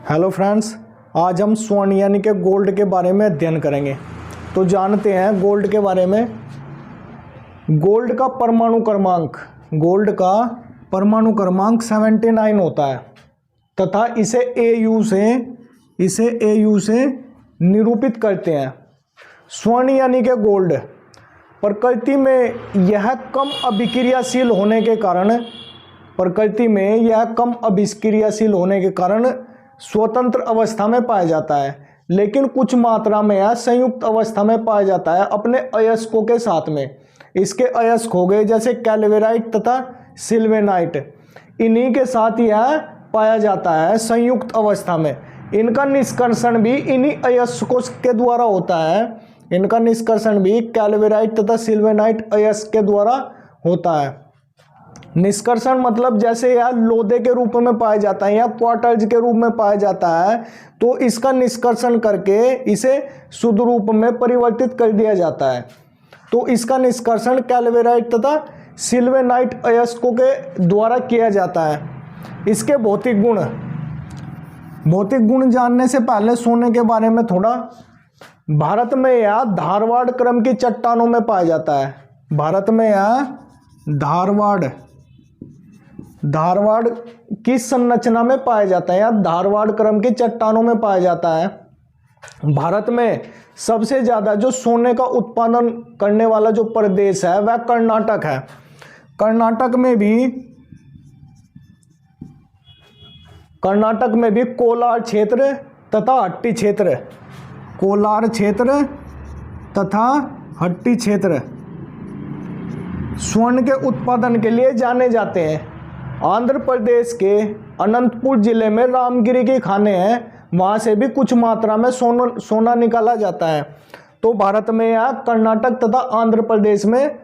Hello friends, आज हम स्वर्ण यानी कि गोल्ड के बारे में अध्ययन करेंगे। तो जानते हैं गोल्ड के बारे में। गोल्ड का परमाणु क्रमांक 79 होता है तथा इसे AU से निरूपित करते हैं। स्वर्ण यानी कि गोल्ड प्रकृति में यह कम अभिक्रियाशील होने के कारण स्वतंत्र अवस्था में पाया जाता है, लेकिन कुछ मात्रा में यह संयुक्त अवस्था में पाया जाता है अपने अयस्कों के साथ में। इसके अयस्क हो गए जैसे कैल्वेराइट तथा सिल्वेनाइट, इन्हीं के साथ यह पाया जाता है संयुक्त अवस्था में। इनका निष्कर्षण भी इन्हीं अयस्कों के द्वारा होता है। इनका निष्कर्षण भी कैल्वेराइट तथा सिल्वेनाइट अयस्क के द्वारा होता है। निष्कर्षण मतलब जैसे यह लोदे के रूप में पाया जाता है या क्वार्टर्ज के रूप में पाया जाता है, तो इसका निष्कर्षण करके इसे शुद्ध रूप में परिवर्तित कर दिया जाता है। तो इसका निष्कर्षण कैल्वेराइट तथा सिल्वेनाइट अयस्कों के द्वारा किया जाता है। इसके भौतिक गुण जानने से पहले सोने के बारे में थोड़ा। भारत में यह धारवाड़ क्रम की चट्टानों में पाया जाता है। भारत में यह धारवाड़ की संरचना में पाया जाता है या धारवाड़ क्रम की चट्टानों में पाया जाता है। भारत में सबसे ज्यादा जो सोने का उत्पादन करने वाला जो प्रदेश है वह कर्नाटक है। कर्नाटक में भी कोलार क्षेत्र तथा हट्टी क्षेत्र स्वर्ण के उत्पादन के लिए जाने जाते हैं। आंध्र प्रदेश के अनंतपुर जिले में रामगिरी की खानें हैं, वहां से भी कुछ मात्रा में सोना निकाला जाता है। तो भारत में यह कर्नाटक तथा आंध्र प्रदेश में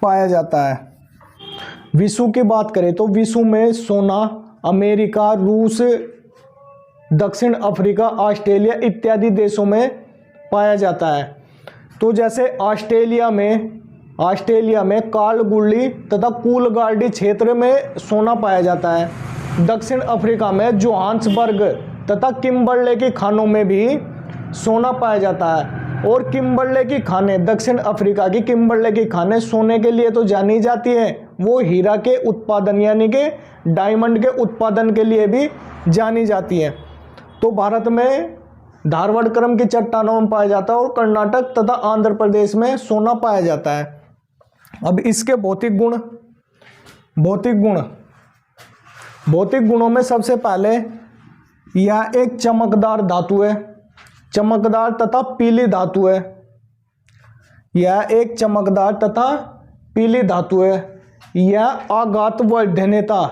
पाया जाता है। विश्व की बात करें तो विश्व में सोना अमेरिका, रूस, दक्षिण अफ्रीका, ऑस्ट्रेलिया इत्यादि देशों में पाया जाता है। तो जैसे ऑस्ट्रेलिया में कालगुल्ली तथा कूलगार्डी क्षेत्र में सोना पाया जाता है। दक्षिण अफ्रीका में जोहान्सबर्ग तथा किम्बर्ले की खानों में भी सोना पाया जाता है। और किम्बर्ले की खानें, दक्षिण अफ्रीका की किम्बर्ले की खानें सोने के लिए तो जानी जाती है, वो हीरा के उत्पादन यानी कि डायमंड के उत्पादन के लिए भी जानी जाती है। तो भारत में धारवाड़ क्रम की चट्टानों में पाया जाता है और कर्नाटक तथा आंध्र प्रदेश में सोना पाया जाता है। अब इसके भौतिक गुणों में सबसे पहले यह एक चमकदार धातु है, चमकदार तथा पीली धातु है। यह एक चमकदार तथा पीली धातु है। यह आघातवर्धनता,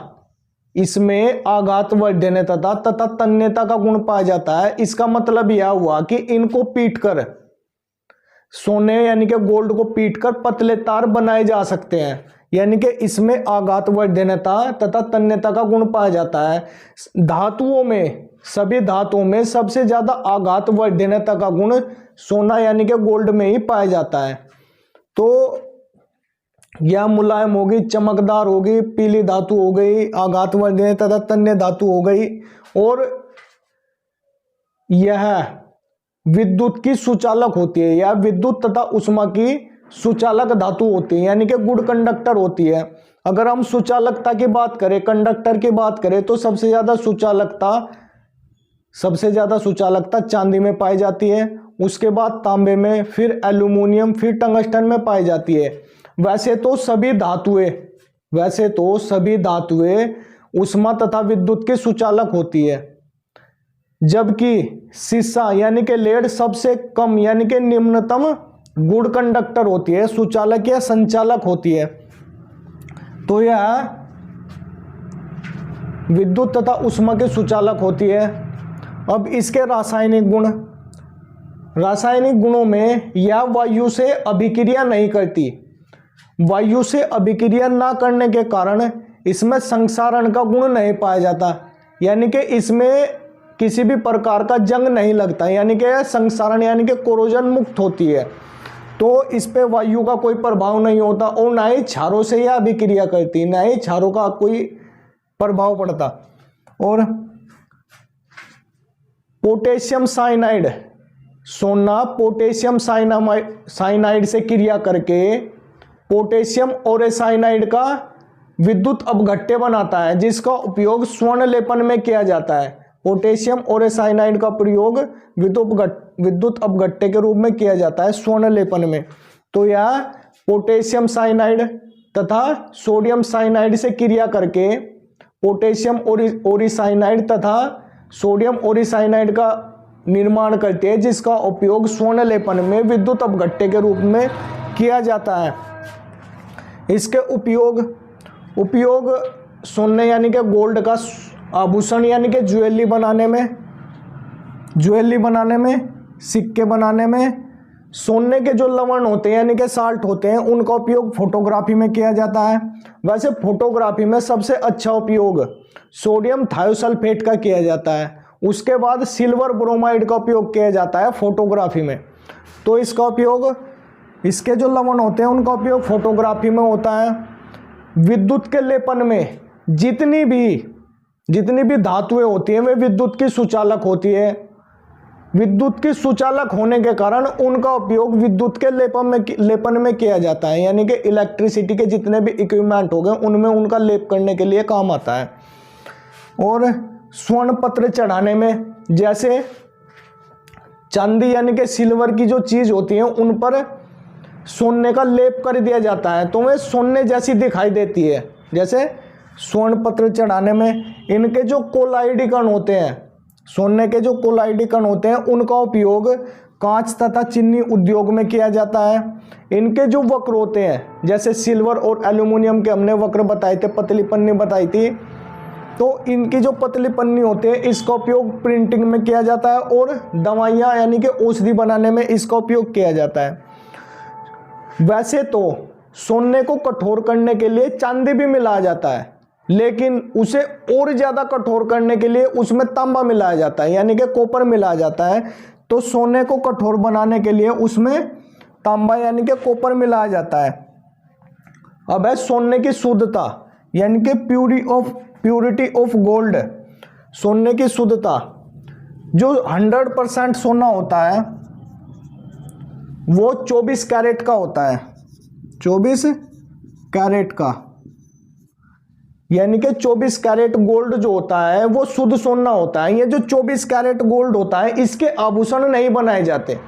इसमें आघातवर्धनता तथा तन्यता का गुण पाया जाता है। इसका मतलब यह हुआ कि इनको पीटकर, सोने यानी कि गोल्ड को पीटकर पतले तार बनाए जा सकते हैं, यानी कि इसमें आघातवर्धनता तथा तन्यता का गुण पाया जाता है। सभी धातुओं में सबसे ज्यादा आघातवर्धनता का गुण सोना यानी कि गोल्ड में ही पाया जाता है। तो यह मुलायम होगी, चमकदार होगी, पीली धातु हो गई, आघातवर्धनता तथा तन्य धातु हो गई, और यह विद्युत की सुचालक होती है। यह विद्युत तथा उष्मा की सुचालक धातु होती है, यानी कि गुड कंडक्टर होती है। अगर हम सुचालकता की बात करें, कंडक्टर की बात करें, तो सबसे ज्यादा सुचालकता चांदी में पाई जाती है, उसके बाद तांबे में, फिर एल्यूमिनियम, फिर टंगस्टन में पाई जाती है। वैसे तो सभी धातुएं उष्मा तथा विद्युत की सुचालक होती है, जबकि सीसा यानी कि लेड सबसे कम यानी कि निम्नतम गुड कंडक्टर होती है, सुचालक या संचालक होती है। तो यह विद्युत तथा उष्मा की सुचालक होती है। अब इसके रासायनिक गुणों में यह वायु से अभिक्रिया नहीं करती। वायु से अभिक्रिया ना करने के कारण इसमें संक्षारण का गुण नहीं पाया जाता, यानी कि इसमें किसी भी प्रकार का जंग नहीं लगता, यानी कि संक्षारण यानी कि कोरोजन मुक्त होती है। तो इस पे वायु का कोई प्रभाव नहीं होता और ना ही क्षारों से यह अभिक्रिया करती, ना ही क्षारों का कोई प्रभाव पड़ता। और पोटेशियम साइनाइड, सोना पोटेशियम साइनाइड से क्रिया करके पोटेशियम ओरेसाइनाइड का विद्युत अपघट्य बनाता है, जिसका उपयोग स्वर्ण लेपन में किया जाता है। पोटेशियम ओरेसाइनाइड का प्रयोग विद्युत अपघट्य के रूप में किया जाता है स्वर्ण लेपन में। तो यह पोटेशियम साइनाइड तथा सोडियम साइनाइड से क्रिया करके पोटेशियम ओरिसाइनाइड तथा सोडियम ओरिसाइनाइड का निर्माण करते हैं, जिसका उपयोग स्वर्ण लेपन में विद्युत अपघट्य के रूप में किया जाता है। इसके उपयोग सोने यानी कि गोल्ड का आभूषण यानी कि ज्वेलरी बनाने में, सिक्के बनाने में, सोने के जो लवण होते हैं यानी कि साल्ट होते हैं उनका उपयोग फोटोग्राफी में किया जाता है। वैसे फोटोग्राफी में सबसे अच्छा उपयोग सोडियम थायोसल्फेट का किया जाता है, उसके बाद सिल्वर ब्रोमाइड का उपयोग किया जाता है फोटोग्राफी में। तो इसका उपयोग, इसके जो लवण होते हैं उनका उपयोग फोटोग्राफी में होता है। विद्युत के लेपन में जितनी भी धातुएं होती हैं वे विद्युत की सुचालक होती है। विद्युत की सुचालक होने के कारण उनका उपयोग विद्युत के लेपन में किया जाता है, यानी कि इलेक्ट्रिसिटी के जितने भी इक्विपमेंट हो गए उनमें उनका लेप करने के लिए काम आता है। और स्वर्ण पत्र चढ़ाने में, जैसे चांदी यानी कि सिल्वर की जो चीज होती है उन पर सोने का लेप कर दिया जाता है तो वे सोने जैसी दिखाई देती है। जैसे स्वर्ण पत्र चढ़ाने में इनके जो कोलाइडी कण होते हैं, सोने के जो कोलाइडी कण होते हैं उनका उपयोग कांच तथा चीनी उद्योग में किया जाता है। इनके जो वक्र होते हैं, जैसे सिल्वर और एल्यूमिनियम के हमने वक्र बताए थे, पतली पन्नी बताई थी, तो इनकी जो पतली पन्नी होते हैं इसका उपयोग प्रिंटिंग में किया जाता है और दवाइयाँ यानी कि औषधि बनाने में इसका उपयोग किया जाता है। वैसे तो सोने को कठोर करने के लिए चांदी भी मिलाया जाता है, लेकिन उसे और ज़्यादा कठोर करने के लिए उसमें तांबा मिलाया जाता है यानी कि कॉपर मिलाया जाता है। तो सोने को कठोर बनाने के लिए उसमें तांबा यानी कि कॉपर मिलाया जाता है। अब है सोने की शुद्धता यानी कि प्यूरिटी ऑफ गोल्ड। सोने की शुद्धता, जो 100% सोना होता है वो 24 कैरेट का होता है, 24 कैरेट का, यानी कि 24 कैरेट गोल्ड जो होता है वो शुद्ध सोना होता है। ये जो 24 कैरेट गोल्ड होता है इसके आभूषण नहीं बनाए जाते,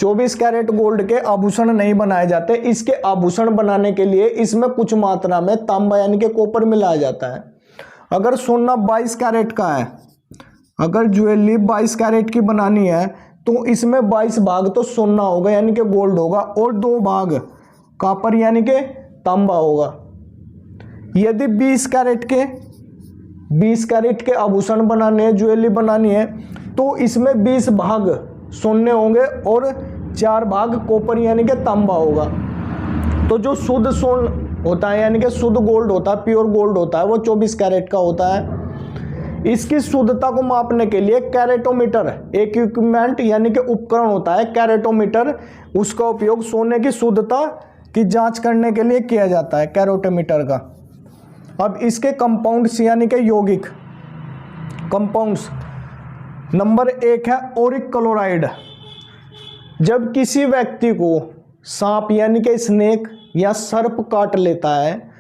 24 कैरेट गोल्ड के आभूषण नहीं बनाए जाते। इसके आभूषण बनाने के लिए इसमें कुछ मात्रा में तांबा यानी कि कॉपर मिलाया जाता है। अगर सोना 22 कैरेट का है, अगर ज्वेलरी 22 कैरेट की बनानी है तो इसमें 22 भाग तो सोना होगा यानी कि गोल्ड होगा और 2 भाग कॉपर यानी कि तांबा होगा। यदि 20 कैरेट के आभूषण बनाने हैं, ज्वेलरी बनानी है, तो इसमें 20 भाग सोने होंगे और 4 भाग कॉपर यानी कि तांबा होगा। तो जो शुद्ध सोना होता है यानी कि शुद्ध गोल्ड होता है, प्योर गोल्ड होता है, वो 24 कैरेट का होता है। इसकी शुद्धता को मापने के लिए कैरेटोमीटर एक इक्विपमेंट यानी कि उपकरण होता है, कैरेटोमीटर, उसका उपयोग सोने की शुद्धता की जांच करने के लिए किया जाता है, कैरेटोमीटर का। अब इसके कंपाउंड्स यानी कि यौगिक कंपाउंड्स, नंबर 1 है ओरिक क्लोराइड। जब किसी व्यक्ति को सांप यानी कि स्नेक या सर्प काट लेता है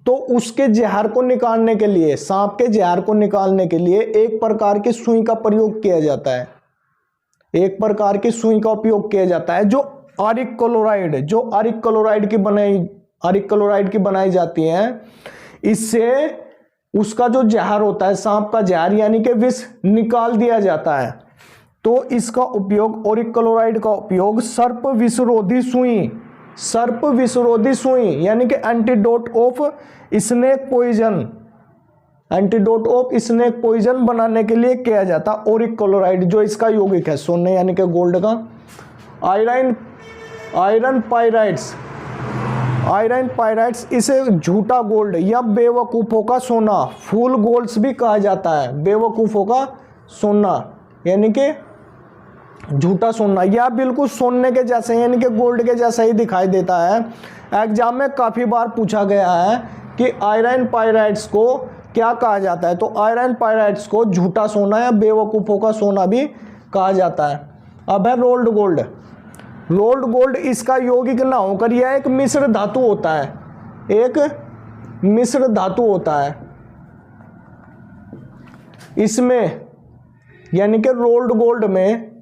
तो उसके जहर को निकालने के लिए, सांप के जहर को निकालने के लिए एक प्रकार की सुई का प्रयोग किया जाता है, एक प्रकार की सुई का उपयोग किया जाता है जो आरिक क्लोराइड की बनाई जाती है। इससे उसका जो जहर होता है, सांप का जहर यानी कि विष निकाल दिया जाता है। तो इसका उपयोग, ओरिक क्लोराइड का उपयोग सर्प विषरोधी सुई यानी कि एंटीडोट ऑफ स्नेक पॉइजन बनाने के लिए किया जाता है। ओरिक क्लोराइड जो इसका यौगिक है सोने यानी कि गोल्ड का। आयरन पाइराइट्स इसे झूठा गोल्ड या बेवकूफ़ों का सोना, फूल गोल्ड्स भी कहा जाता है। बेवकूफ़ों का सोना यानी कि झूठा सोना, या बिल्कुल सोने के जैसे यानी कि गोल्ड के जैसा ही दिखाई देता है। एग्जाम में काफ़ी बार पूछा गया है कि आयरन पाइराइट्स को क्या कहा जाता है? तो आयरन पायराइट्स को झूठा सोना या बेवकूफ़ों का सोना भी कहा जाता है। अब है रोल्ड गोल्ड। रोल्ड गोल्ड इसका यौगिक ना होकर यह एक मिश्र धातु होता है, एक मिश्र धातु होता है। इसमें यानी कि रोल्ड गोल्ड में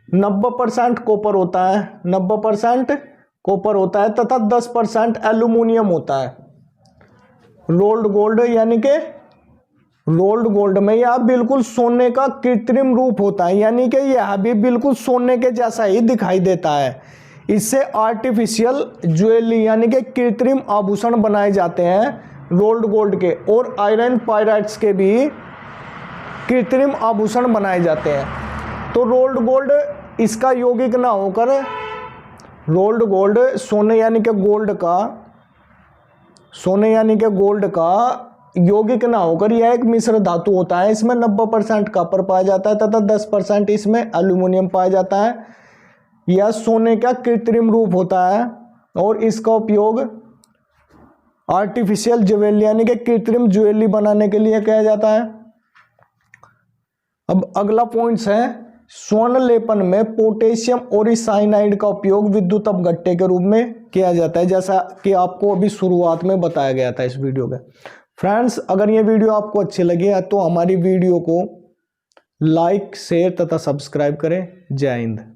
90% कॉपर होता है, 90% कॉपर होता है तथा 10% एल्यूमिनियम होता है। रोल्ड गोल्ड यानी कि रोल्ड गोल्ड में यह बिल्कुल सोने का कृत्रिम रूप होता है, यानी कि यह भी बिल्कुल सोने के जैसा ही दिखाई देता है। इससे आर्टिफिशियल ज्वेलरी यानी कि कृत्रिम आभूषण बनाए जाते हैं रोल्ड गोल्ड के, और आयरन पायराइट्स के भी कृत्रिम आभूषण बनाए जाते हैं। तो रोल्ड गोल्ड इसका यौगिक ना होकर रोल्ड गोल्ड सोने यानी कि गोल्ड का यौगिक ना होकर यह एक मिश्र धातु होता है। इसमें 90% कॉपर पाया जाता है तथा 10% इसमें एल्यूमिनियम पाया जाता है। यह सोने का कृत्रिम रूप होता है और इसका उपयोग आर्टिफिशियल ज्वेलरी यानी कि कृत्रिम ज्वेलरी बनाने के लिए किया जाता है। अब अगला पॉइंट्स है, स्वर्ण लेपन में पोटेशियम ओरिसाइनाइड का उपयोग विद्युत अपघट्य के रूप में किया जाता है, जैसा कि आपको अभी शुरुआत में बताया गया था इस वीडियो में। फ्रेंड्स, अगर ये वीडियो आपको अच्छी लगी है तो हमारी वीडियो को लाइक, शेयर तथा सब्सक्राइब करें। जय हिंद।